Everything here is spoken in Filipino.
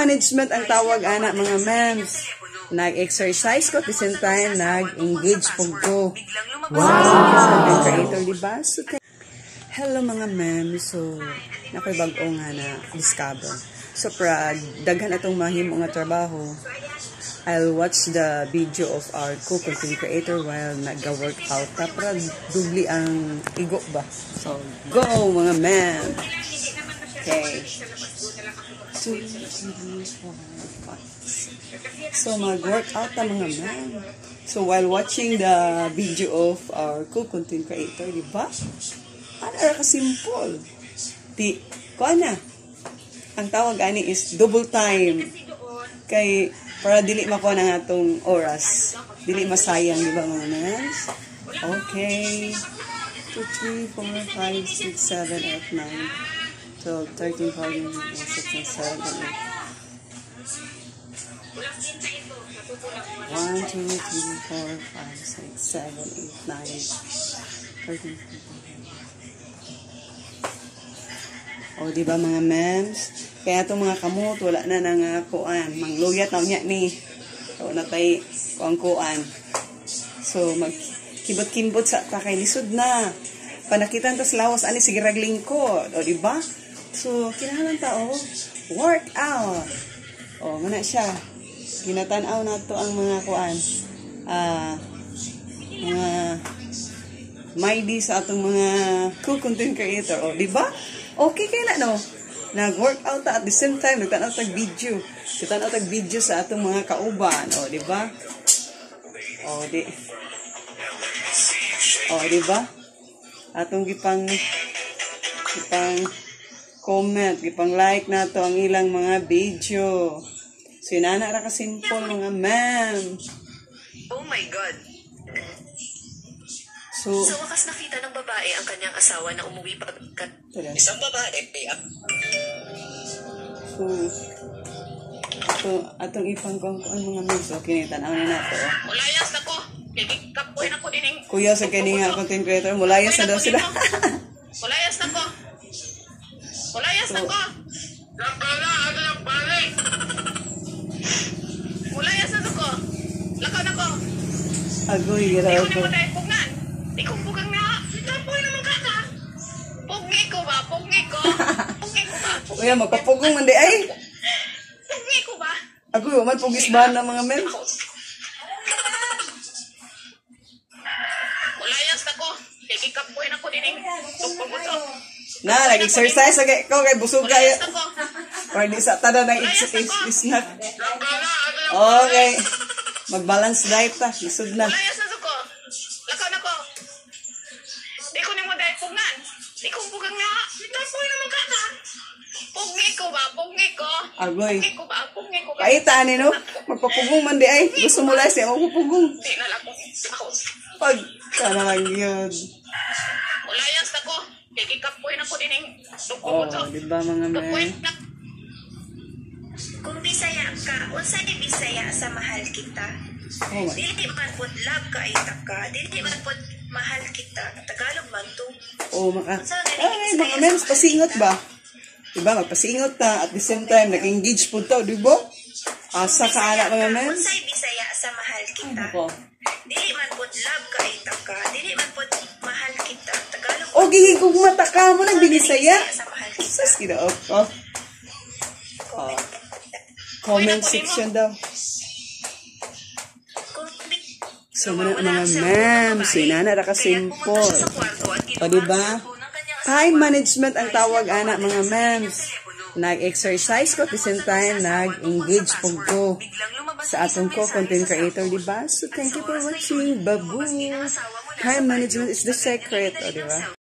management ang tawag ana mga mems. Nag-exercise ko at the same time nag-engage po ko. Wow! Creator, diba? So, hello mga mems. So, nakoy bag-o nga na discover. So, daghan atong mahimo nga trabaho. I'll watch the video of our co-content creator while nag-workout. Tapos, dubli ang igo ba? So, go mga men! Okay. 2, 3, 4, 5. So, mag-workout na mga men. So, while watching the video of our co-content creator, diba? Ano ka-simple? Kuha na. Ang tawag ani is double time. Kay para dili makuha na atong oras. Dili masayang, di ba mga nans? Okay. 2, 3, 4, 5, 6, 7, 8, 9, 12, 13, 14, 15, 16, 17, 18. 1, 2, 3, 4, 5, 6, 7, 8, 9, 13, 14. O, di ba mga mems? Kaya itong mga kamot, wala na nga kuan. Mangluyat na niya ni. O, natay kuan. So, magkibot-kimbot sa takay-lisod na. Panakitan tas lawas, ani, sige raglingkod. O, diba? So, kinahalan tao, work out. O, muna siya. Ginatanaw na to ang mga kuan. Mga maidi sa atong mga co-content creator. O, diba? Okay kaya na, no? Nag-workout at the same time, nagtanaw tag video. Nagtanaw tag video sa atong mga kauban. O, diba? O, diba? Atong gipang comment, gipang like na to ang ilang mga video. So, inana ra ka-simple mga ma'am. Oh my God. So, sa wakas nakita ng babae ang kanyang asawa na umuwi pagkat isang babae. So, atong ipangkong mga mix. Okay, tanaw na nato. Mulayas na ko. Kapuhin ako din. Kuya, sa kaninga content creator, mulayas na daw sila. Mulayas na ko. Mulayas na ko. Mulayas na ko. Lakaw na ko. Agoy, gira ko. ako. Di ko bugang na. Lapoy naman ka. Pugi ko ba? Pugi ko. Pugi ko ba? Kuya, magpapugong man di ay. Pugi ko ba? Agoy, man pugis ba ng mga men? Mulayas na ko. Kapuhin ako din. Na, nag-exercise agay ko kay busog kayo. Mulayas na ko. Or di sa tada ng snack. Okay. Mag-balance diet ta. Lisod na. Mulayas na ko. Lakaw na ko. Di ko ni mo dahil pugan. Di ko pugang nga. Lapoy naman ka. Pugi ko ba? Pugi ko. Agoy. Pugi ko ba? Pugi ko ba? Kaita ni no? Magpapugong man di ay. Gusto mo lang siya magpapugong. Di na lang ko. Pag ka na lang yun. Mulayas na ko. Kikapuhin ako din yung Oh, di ba mga men? Kung Bisaya ka, unsay Bisaya sa mahal kita? Oh, Dili man pod love ka itak ka. Dili man pod mahal kita. Tagalog man to. oh, ay, mga men, pasingot ba? Diba, magpasingot ta. At the same time, nag-engage po to, di ba? Asa ka anak mga men? Unsay Bisaya sa mahal kita? Dili man pod love ka itak ka. Dili man pod mahal kita. Tagalog. O, gihigog mata ka mo ng binisaya. Sa mahal kita. Sus, kinaop ko. Comment section daw. So, mga ma'am, sinana ra ka-simple. O, diba? Time management ang tawag, anak, mga ma'ams. Nag-exercise ko, at the same time, nag-engage po ko sa atong co-content creator, diba? So, thank you for watching. Babu! Time management is the secret, o, diba?